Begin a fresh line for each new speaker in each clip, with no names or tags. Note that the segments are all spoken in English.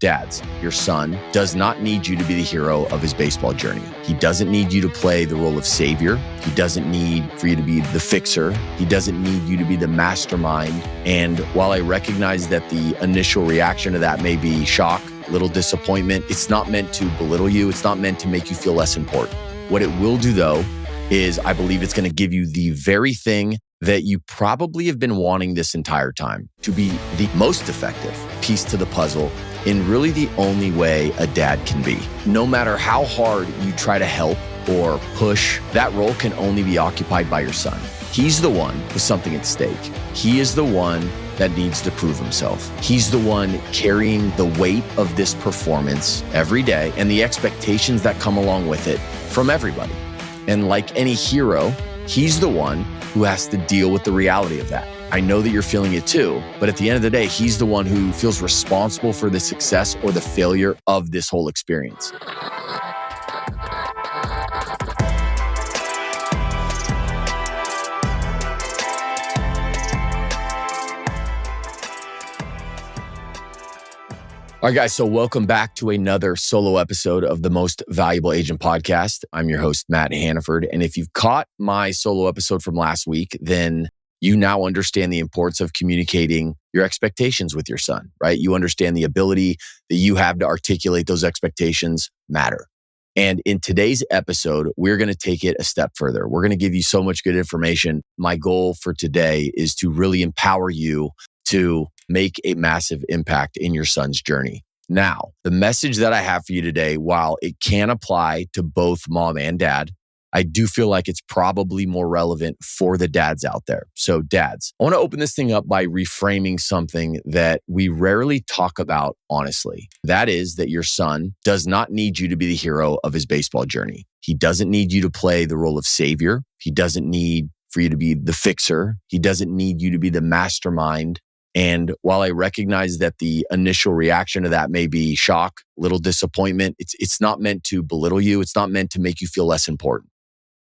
Dads, your son does not need you to be the hero of his baseball journey. He doesn't need you to play the role of savior. He doesn't need for you to be the fixer. He doesn't need you to be the mastermind. And while I recognize that the initial reaction to that may be shock, little disappointment, it's not meant to belittle you. It's not meant to make you feel less important. What it will do, though, is I believe it's going to give you the very thing that you probably have been wanting this entire time, to be the most effective piece to the puzzle in really the only way a dad can be. No matter how hard you try to help or push, that role can only be occupied by your son. He's the one with something at stake. He is the one that needs to prove himself. He's the one carrying the weight of this performance every day and the expectations that come along with it from everybody. And like any hero, he's the one who has to deal with the reality of that. I know that you're feeling it too, but at the end of the day, he's the one who feels responsible for the success or the failure of this whole experience. All right, guys, so welcome back to another solo episode of the Most Valuable Agent Podcast. I'm your host, Matt Hannaford. And if you've caught my solo episode from last week, then you now understand the importance of communicating your expectations with your son, right? You understand the ability that you have to articulate those expectations matter. And in today's episode, we're going to take it a step further. We're going to give you so much good information. My goal for today is to really empower you to make a massive impact in your son's journey. Now, the message that I have for you today, while it can apply to both mom and dad, I do feel like it's probably more relevant for the dads out there. So dads, I want to open this thing up by reframing something that we rarely talk about honestly. That is that your son does not need you to be the hero of his baseball journey. He doesn't need you to play the role of savior. He doesn't need for you to be the fixer. He doesn't need you to be the mastermind. And while I recognize that the initial reaction to that may be shock, little disappointment, it's not meant to belittle you. It's not meant to make you feel less important.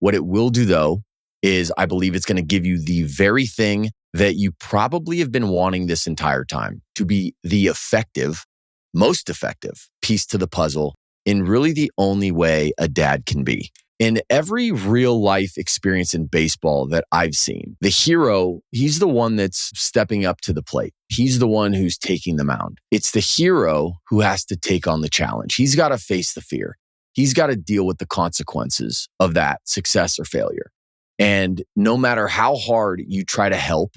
What it will do, though, is I believe it's going to give you the very thing that you probably have been wanting this entire time, to be the effective, most effective piece to the puzzle in really the only way a dad can be. In every real life experience in baseball that I've seen, the hero, he's the one that's stepping up to the plate. He's the one who's taking the mound. It's the hero who has to take on the challenge. He's got to face the fear. He's got to deal with the consequences of that success or failure. And no matter how hard you try to help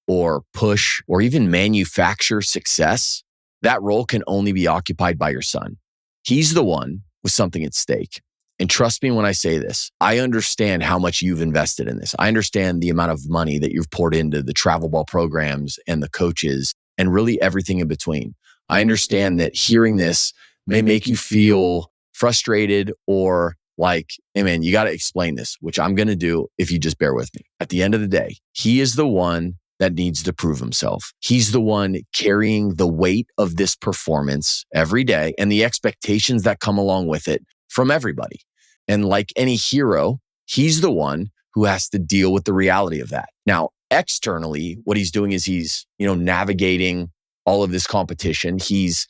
or push or even manufacture success, that role can only be occupied by your son. He's the one with something at stake. And trust me when I say this, I understand how much you've invested in this. I understand the amount of money that you've poured into the travel ball programs and the coaches and really everything in between. I understand that hearing this may make you feel frustrated or like, hey man, you got to explain this, which I'm going to do if you just bear with me. At the end of the day, he is the one that needs to prove himself. He's the one carrying the weight of this performance every day and the expectations that come along with it from everybody. And like any hero, he's the one who has to deal with the reality of that. Now, externally, what he's doing is he's, navigating all of this competition. He's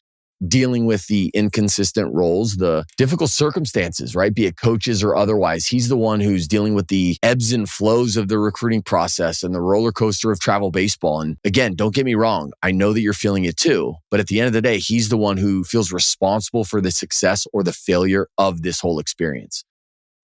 dealing with the inconsistent roles, the difficult circumstances, right? Be it coaches or otherwise. He's the one who's dealing with the ebbs and flows of the recruiting process and the roller coaster of travel baseball. And again, don't get me wrong. I know that you're feeling it too. But at the end of the day, he's the one who feels responsible for the success or the failure of this whole experience.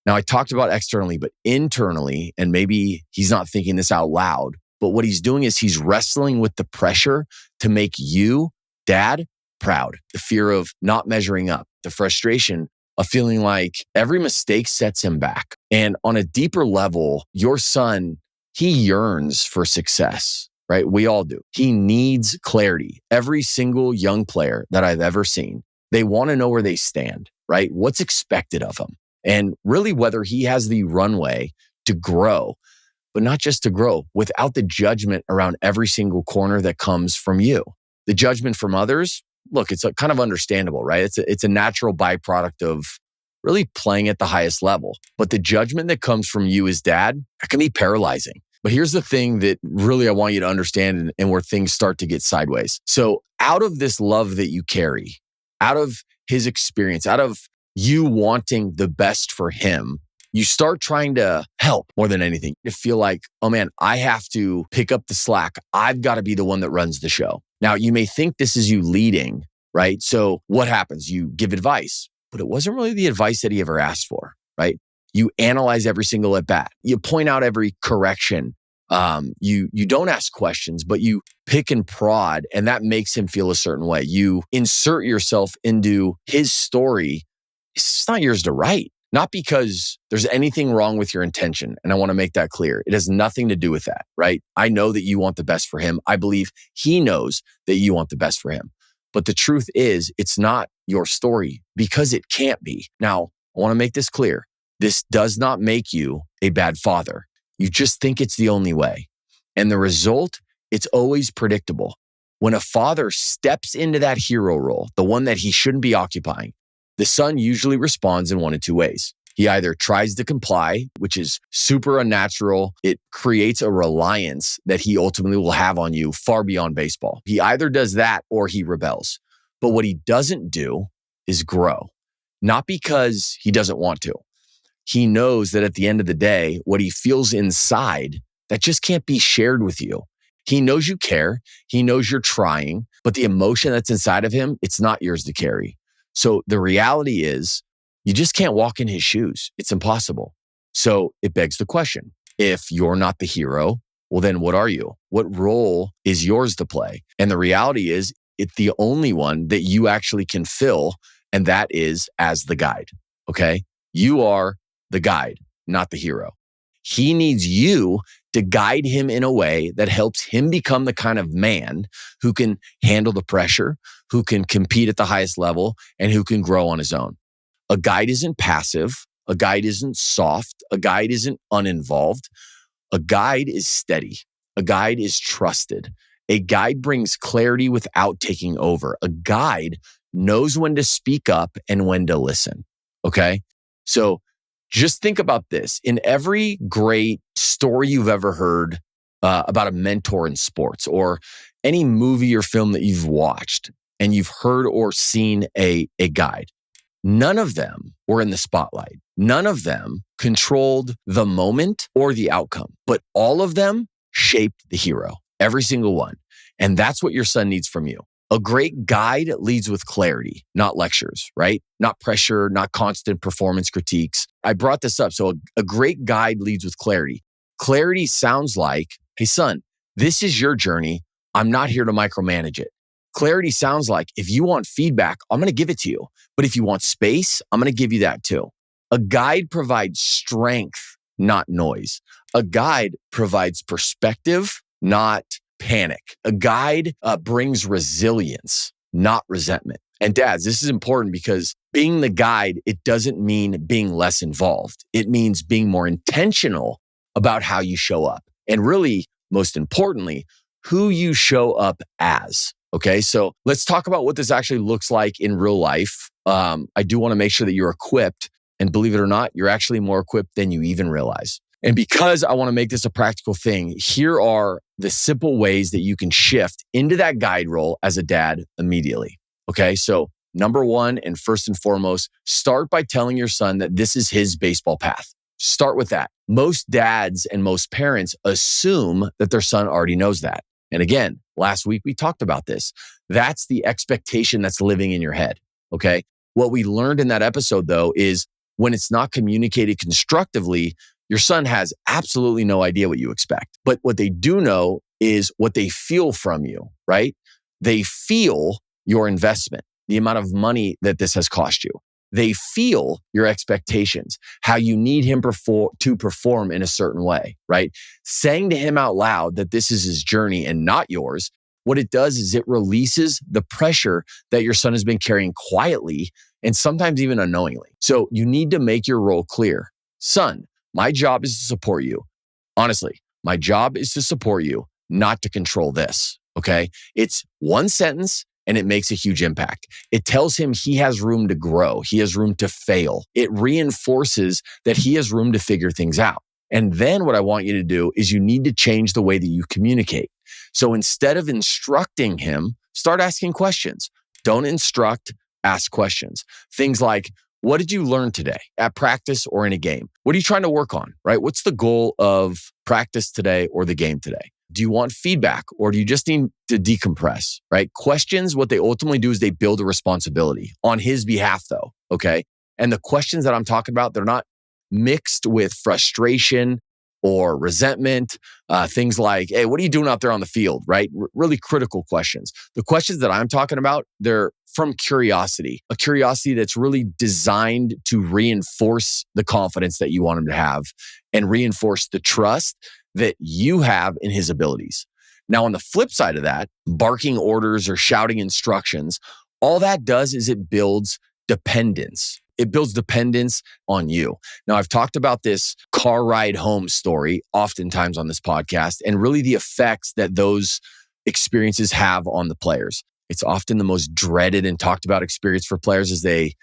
Now, I talked about externally, but internally, and maybe he's not thinking this out loud, but what he's doing is he's wrestling with the pressure to make you, dad, proud. The fear of not measuring up, the frustration of feeling like every mistake sets him back. And on a deeper level, your son, he yearns for success, right? We all do. He needs clarity. Every single young player that I've ever seen, they want to know where they stand, right? What's expected of him? And really whether he has the runway to grow, but not just to grow, without the judgment around every single corner that comes from you. The judgment from others, look, it's kind of understandable, right? It's a natural byproduct of really playing at the highest level. But the judgment that comes from you as dad, that can be paralyzing. But here's the thing that really I want you to understand and where things start to get sideways. So out of this love that you carry, out of his experience, out of you wanting the best for him, you start trying to help more than anything. To feel like, oh man, I have to pick up the slack. I've got to be the one that runs the show. Now, you may think this is you leading, right? So what happens? You give advice, but it wasn't really the advice that he ever asked for, right? You analyze every single at bat. You point out every correction. You don't ask questions, but you pick and prod, and that makes him feel a certain way. You insert yourself into his story. It's not yours to write. Not because there's anything wrong with your intention. And I want to make that clear. It has nothing to do with that, right? I know that you want the best for him. I believe he knows that you want the best for him. But the truth is, it's not your story because it can't be. Now, I want to make this clear. This does not make you a bad father. You just think it's the only way. And the result, it's always predictable. When a father steps into that hero role, the one that he shouldn't be occupying, the son usually responds in one of two ways. He either tries to comply, which is super unnatural. It creates a reliance that he ultimately will have on you far beyond baseball. He either does that or he rebels. But what he doesn't do is grow. Not because he doesn't want to. He knows that at the end of the day, what he feels inside, that just can't be shared with you. He knows you care. He knows you're trying, but the emotion that's inside of him, it's not yours to carry. So the reality is you just can't walk in his shoes. It's impossible. So it begs the question, if you're not the hero, well, then what are you? What role is yours to play? And the reality is it's the only one that you actually can fill. And that is as the guide. Okay. You are the guide, not the hero. He needs you to guide him in a way that helps him become the kind of man who can handle the pressure, who can compete at the highest level, and who can grow on his own. A guide isn't passive. A guide isn't soft. A guide isn't uninvolved. A guide is steady. A guide is trusted. A guide brings clarity without taking over. A guide knows when to speak up and when to listen. Okay? So just think about this. In every great story you've ever heard about a mentor in sports, or any movie or film that you've watched and you've heard or seen a guide, none of them were in the spotlight. None of them controlled the moment or the outcome, but all of them shaped the hero, every single one. And that's what your son needs from you. A great guide leads with clarity, not lectures, right? Not pressure, not constant performance critiques. I brought this up. So a great guide leads with clarity. Clarity sounds like, hey, son, this is your journey. I'm not here to micromanage it. Clarity sounds like, if you want feedback, I'm going to give it to you. But if you want space, I'm going to give you that too. A guide provides strength, not noise. A guide provides perspective, not panic. A guide brings resilience, not resentment. And dads, this is important because being the guide, it doesn't mean being less involved. It means being more intentional about how you show up. And really, most importantly, who you show up as. Okay, so let's talk about what this actually looks like in real life. I do want to make sure that you're equipped. And believe it or not, you're actually more equipped than you even realize. And because I want to make this a practical thing, here are the simple ways that you can shift into that guide role as a dad immediately. Okay, so number one, and first and foremost, start by telling your son that this is his baseball path. Start with that. Most dads and most parents assume that their son already knows that. And again, last week we talked about this. That's the expectation that's living in your head. Okay, what we learned in that episode, though, is when it's not communicated constructively, your son has absolutely no idea what you expect. But what they do know is what they feel from you, right? They feel your investment, the amount of money that this has cost you. They feel your expectations, how you need him to perform in a certain way, right? Saying to him out loud that this is his journey and not yours, what it does is it releases the pressure that your son has been carrying quietly and sometimes even unknowingly. So you need to make your role clear. Son, my job is to support you. Honestly, my job is to support you, not to control this, okay? It's one sentence and it makes a huge impact. It tells him he has room to grow. He has room to fail. It reinforces that he has room to figure things out. And then what I want you to do is you need to change the way that you communicate. So instead of instructing him, start asking questions. Don't instruct, ask questions. Things like, what did you learn today at practice or in a game? What are you trying to work on, right? What's the goal of practice today or the game today? Do you want feedback or do you just need to decompress, right? Questions, what they ultimately do is they build a responsibility on his behalf though, okay? And the questions that I'm talking about, they're not mixed with frustration or resentment, things like, hey, what are you doing out there on the field, right? Really critical questions. The questions that I'm talking about, they're from curiosity, a curiosity that's really designed to reinforce the confidence that you want him to have and reinforce the trust that you have in his abilities. Now, on the flip side of that, barking orders or shouting instructions, all that does is it builds dependence. It builds dependence on you. Now, I've talked about this car ride home story oftentimes on this podcast and really the effects that those experiences have on the players. It's often the most dreaded and talked about experience for players as they,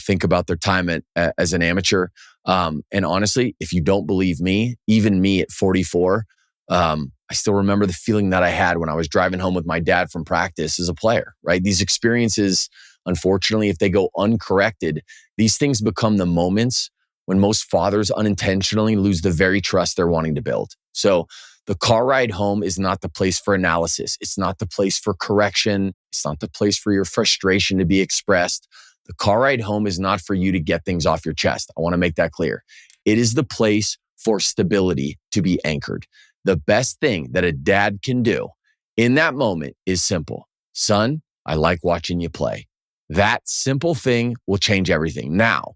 think about their time as an amateur. And honestly, if you don't believe me, even me at 44, I still remember the feeling that I had when I was driving home with my dad from practice as a player, right? These experiences, unfortunately, if they go uncorrected, these things become the moments when most fathers unintentionally lose the very trust they're wanting to build. So the car ride home is not the place for analysis. It's not the place for correction. It's not the place for your frustration to be expressed. The car ride home is not for you to get things off your chest. I want to make that clear. It is the place for stability to be anchored. The best thing that a dad can do in that moment is simple. Son, I like watching you play. That simple thing will change everything. Now,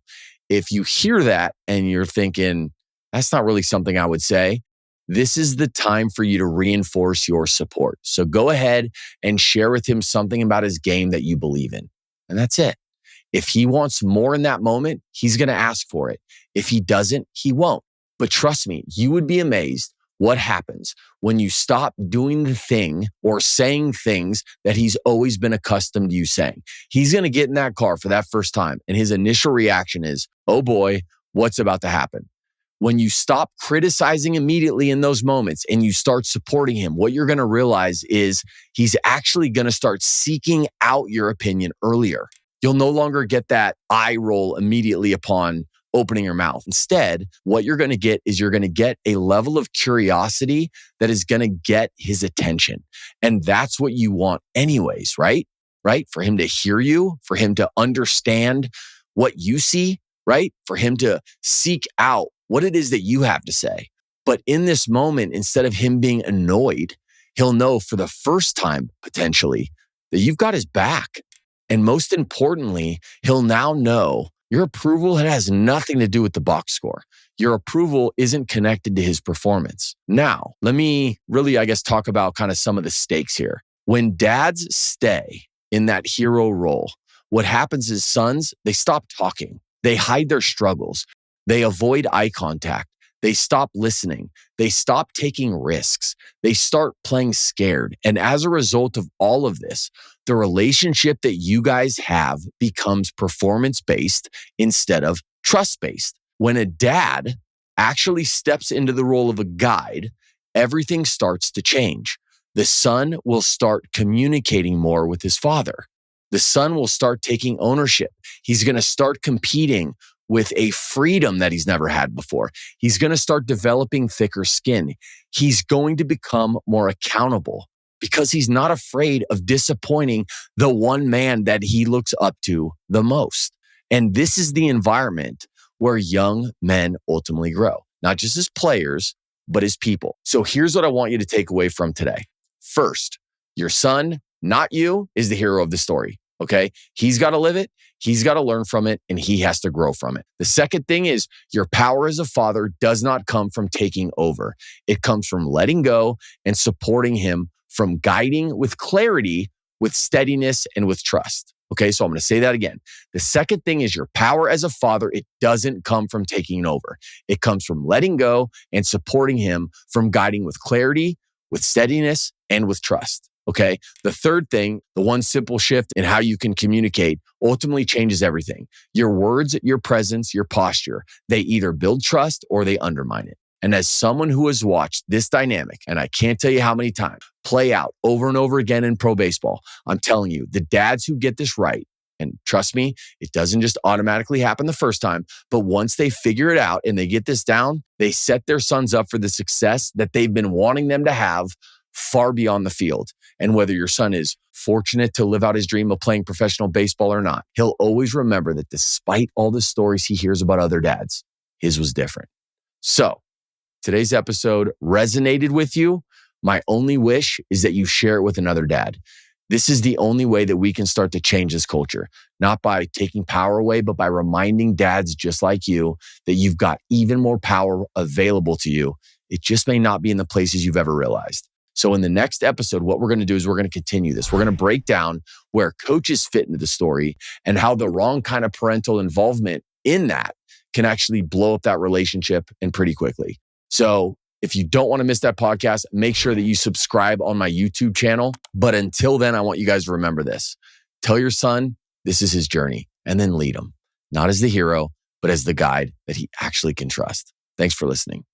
if you hear that and you're thinking, that's not really something I would say, this is the time for you to reinforce your support. So go ahead and share with him something about his game that you believe in. And that's it. If he wants more in that moment, he's going to ask for it. If he doesn't, he won't. But trust me, you would be amazed what happens when you stop doing the thing or saying things that he's always been accustomed to you saying. He's going to get in that car for that first time, and his initial reaction is, oh boy, what's about to happen? When you stop criticizing immediately in those moments and you start supporting him, what you're going to realize is he's actually going to start seeking out your opinion earlier. You'll no longer get that eye roll immediately upon opening your mouth. Instead, what you're going to get is you're going to get a level of curiosity that is going to get his attention. And that's what you want anyways, right? Right? For him to hear you, for him to understand what you see, right? For him to seek out what it is that you have to say. But in this moment, instead of him being annoyed, he'll know for the first time, potentially, that you've got his back. And most importantly, he'll now know your approval has nothing to do with the box score. Your approval isn't connected to his performance. Now, let me really, talk about kind of some of the stakes here. When dads stay in that hero role, what happens is sons, they stop talking. They hide their struggles. They avoid eye contact. They stop listening. They stop taking risks. They start playing scared. And as a result of all of this, the relationship that you guys have becomes performance-based instead of trust-based. When a dad actually steps into the role of a guide, everything starts to change. The son will start communicating more with his father. The son will start taking ownership. He's going to start competing with a freedom that he's never had before. He's going to start developing thicker skin. He's going to become more accountable because he's not afraid of disappointing the one man that he looks up to the most. And this is the environment where young men ultimately grow, not just as players, but as people. So here's what I want you to take away from today. First, your son, not you, is the hero of the story. Okay. He's got to live it. He's got to learn from it and he has to grow from it. The second thing is your power as a father does not come from taking over. It comes from letting go and supporting him, from guiding with clarity, with steadiness, and with trust. Okay. So I'm going to say that again. The second thing is your power as a father. It doesn't come from taking over. It comes from letting go and supporting him, from guiding with clarity, with steadiness, and with trust. Okay. The third thing, the one simple shift in how you can communicate ultimately changes everything. Your words, your presence, your posture, they either build trust or they undermine it. And as someone who has watched this dynamic, and I can't tell you how many times, play out over and over again in pro baseball, I'm telling you, the dads who get this right And trust me, it doesn't just automatically happen the first time. But once they figure it out and they get this down, they set their sons up for the success that they've been wanting them to have far beyond the field. And whether your son is fortunate to live out his dream of playing professional baseball or not, he'll always remember that despite all the stories he hears about other dads, his was different. So, today's episode resonated with you. My only wish is that you share it with another dad. This is the only way that we can start to change this culture, not by taking power away, but by reminding dads just like you that you've got even more power available to you. It just may not be in the places you've ever realized. So in the next episode, what we're going to do is we're going to continue this. We're going to break down where coaches fit into the story and how the wrong kind of parental involvement in that can actually blow up that relationship and pretty quickly. So if you don't want to miss that podcast, make sure that you subscribe on my YouTube channel. But until then, I want you guys to remember this. Tell your son this is his journey and then lead him, not as the hero, but as the guide that he actually can trust. Thanks for listening.